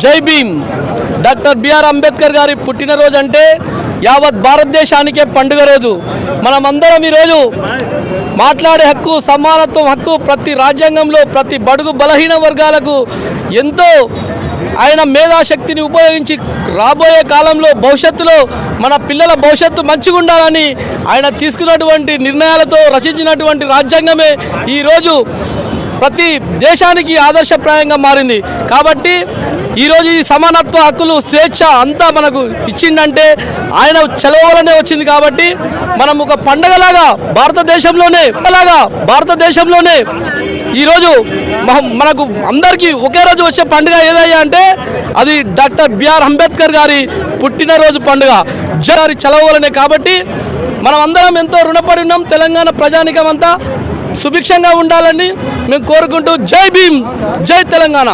జై Bhim. Doctor BR Ambedkar గారి పుట్టినరోజు అంటే యావత్ భారతదేశానికే పండుగ రోజు. మనమందరం ఈరోజు మాట్లాడే హక్కు, సమానత్వం హక్కు ప్రతి రాజ్యాంగంలో ప్రతి బడుగు బలహీన వర్గాలకు ఎంతో ఆయన మేధాశక్తిని ఉపయోగించి రాబోయే కాలంలో భవిష్యత్తులో మన పిల్లల భవిష్యత్తు మంచిగా ఉండాలని ఆయన తీసుకున్నటువంటి నిర్ణయాలతో రచించినటువంటి రాజ్యాంగమే ఈరోజు ప్రతి దేశానికి ఆదర్శప్రాయంగా మారింది. కాబట్టి ఈరోజు ఈ సమానత్వ హక్కులు, స్వేచ్ఛ అంతా మనకు ఇచ్చిందంటే ఆయన చలవ వల్లనే వచ్చింది. కాబట్టి మనం ఒక పండగలాగా భారతదేశంలోనే ఈరోజు మనకు అందరికీ ఒకే రోజు వచ్చే పండుగ ఏదయ్యా అంటే అది డాక్టర్ బిఆర్ అంబేద్కర్ గారి పుట్టినరోజు పండుగ, గారి చలవ వల్లనే. కాబట్టి మనం అందరం ఎంతో రుణపడి ఉన్నాం. తెలంగాణ ప్రజానికం అంతా సుభిక్షంగా ఉండాలని మేము కోరుకుంటూ జై భీమ్, జై తెలంగాణ.